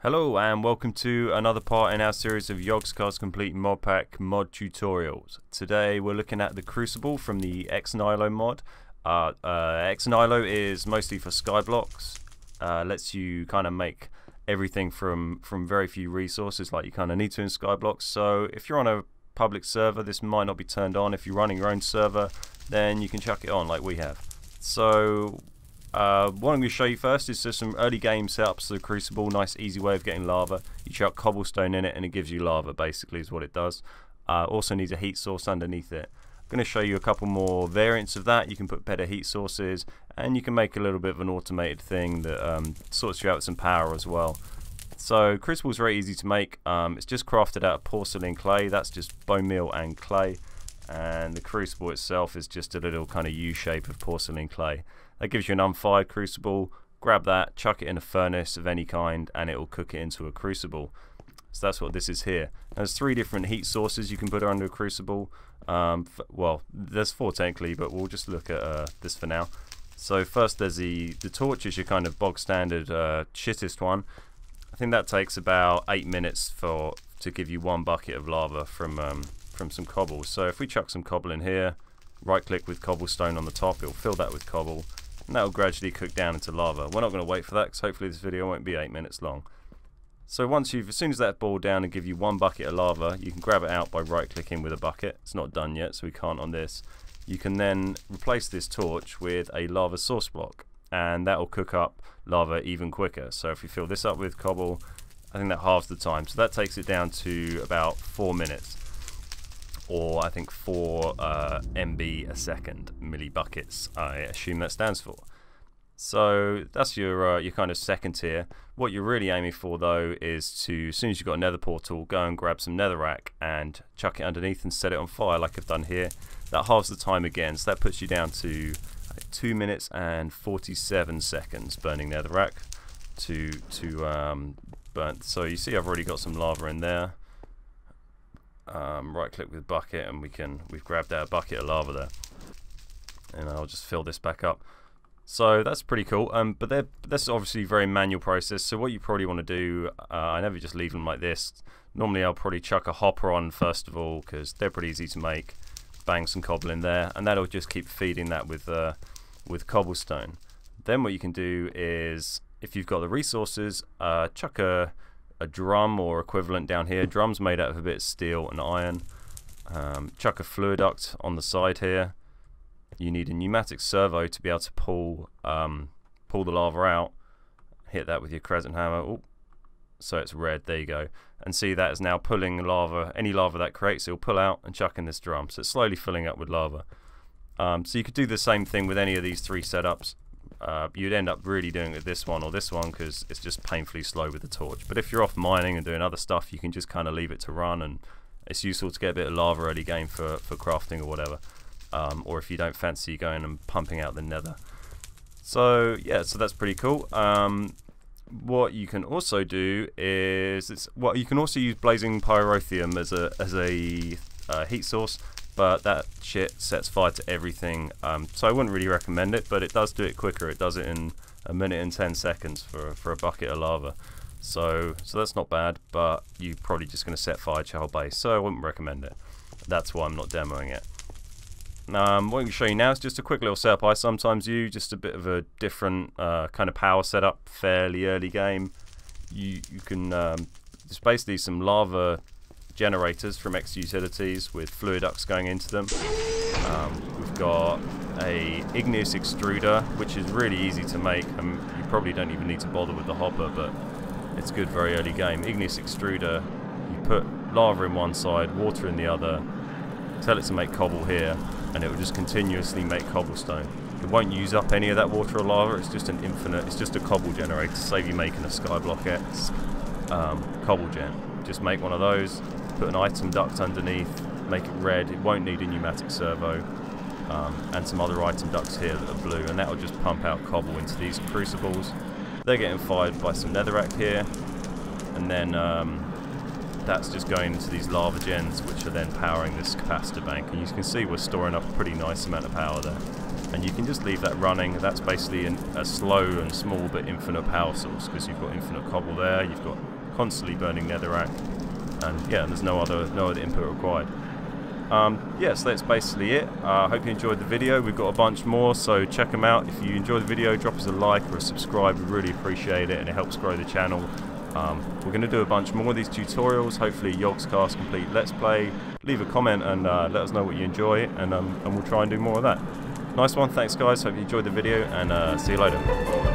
Hello and welcome to another part in our series of Yogscast Complete Mod Pack mod tutorials. Today we're looking at the Crucible from the Ex Nihilo mod. Ex Nihilo is mostly for skyblocks. Lets you kind of make everything from very few resources like you kind of need to in skyblocks. So if you're on a public server, this might not be turned on. If you're running your own server, then you can chuck it on like we have. So what I'm going to show you first is just some early game setups of the Crucible. Nice easy way of getting lava. You chuck cobblestone in it and it gives you lava, basically is what it does. Also needs a heat source underneath it. I'm going to show you a couple more variants of that. You can put better heat sources and you can make a little bit of an automated thing that sorts you out with some power as well. So Crucible is very easy to make. It's just crafted out of porcelain clay. That's just bone meal and clay. And the Crucible itself is just a little kind of U shape of porcelain clay. That gives you an unfired Crucible. Grab that, chuck it in a furnace of any kind, and it will cook it into a Crucible. So that's what this is here. There's 3 different heat sources you can put under a Crucible. Well, there's 4 technically, but we'll just look at this for now. So first there's the torch is your kind of bog standard shittest one. I think that takes about 8 minutes to give you 1 bucket of lava from some cobble. So if we chuck some cobble in here, right click with cobblestone on the top, it'll fill that with cobble, and that will gradually cook down into lava. We're not going to wait for that because hopefully this video won't be 8 minutes long. So as soon as that boiled down and give you 1 bucket of lava, you can grab it out by right clicking with a bucket. It's not done yet, so we can't on this. You can then replace this torch with a lava source block, and that will cook up lava even quicker. So if you fill this up with cobble, I think that halves the time. So that takes it down to about 4 minutes. Or I think 4 MB a second, millibuckets, I assume that stands for. So that's your kind of second tier. What you're really aiming for though is to, as soon as you've got a nether portal, go and grab some netherrack and chuck it underneath and set it on fire like I've done here. That halves the time again, so that puts you down to 2 minutes and 47 seconds burning netherrack to burn. So you see I've already got some lava in there. Right click with bucket and we've grabbed out a bucket of lava there, and I'll just fill this back up. So that's pretty cool, but that's obviously a very manual process. So what you probably want to do, I never just leave them like this. Normally I'll probably chuck a hopper on first of all because they're pretty easy to make, bang some cobble in there, and that'll just keep feeding that with cobblestone. Then what you can do is, if you've got the resources, chuck a drum or equivalent down here. Drum's made out of a bit of steel and iron. Chuck a fluid duct on the side here. You need a pneumatic servo to be able to pull the lava out. Hit that with your crescent hammer. Ooh, so it's red, there you go. And see that is now pulling lava. Any lava that creates, it'll pull out and chuck in this drum. So it's slowly filling up with lava. So you could do the same thing with any of these 3 setups. You'd end up really doing it with this one or this one because it's just painfully slow with the torch. But if you're off mining and doing other stuff, you can just kind of leave it to run, and it's useful to get a bit of lava early game for crafting or whatever. Or if you don't fancy going and pumping out the nether. So yeah, so that's pretty cool. What you can also do is you can also use blazing pyrotheum as a heat source. But that shit sets fire to everything, so I wouldn't really recommend it, but it does do it quicker. It does it in 1 minute and 10 seconds for a bucket of lava. So that's not bad, but you're probably just going to set fire to your whole base, so I wouldn't recommend it. That's why I'm not demoing it. What I'm going to show you now is just a quick little setup I sometimes use, just a bit of a different kind of power setup, fairly early game. You can, it's basically some lava generators from X Utilities with fluid ducts going into them. We've got a igneous extruder, which is really easy to make. You probably don't even need to bother with the hopper, but it's good very early game. Igneous extruder, you put lava in one side, water in the other, tell it to make cobble here, and it will just continuously make cobblestone. It won't use up any of that water or lava. It's just it's just a cobble generator to save you making a skyblock X cobble gen. Just make one of those, put an item duct underneath, make it red. It won't need a pneumatic servo, and some other item ducts here that are blue, and that will just pump out cobble into these crucibles. They're getting fired by some netherrack here, and then that's just going into these lava gens, which are then powering this capacitor bank. And you can see we're storing up a pretty nice amount of power there. and you can just leave that running. That's basically a slow and small but infinite power source, because you've got infinite cobble there, you've got constantly burning netherrack, and yeah, there's no other input required. Yeah, so that's basically it. I hope you enjoyed the video. We've got a bunch more, so check them out. If you enjoyed the video, drop us a like or a subscribe. We really appreciate it, and it helps grow the channel. We're going to do a bunch more of these tutorials, hopefully Yogscast Complete Let's Play. Leave a comment and let us know what you enjoy, and we'll try and do more of that. Nice one, thanks guys, hope you enjoyed the video, and see you later.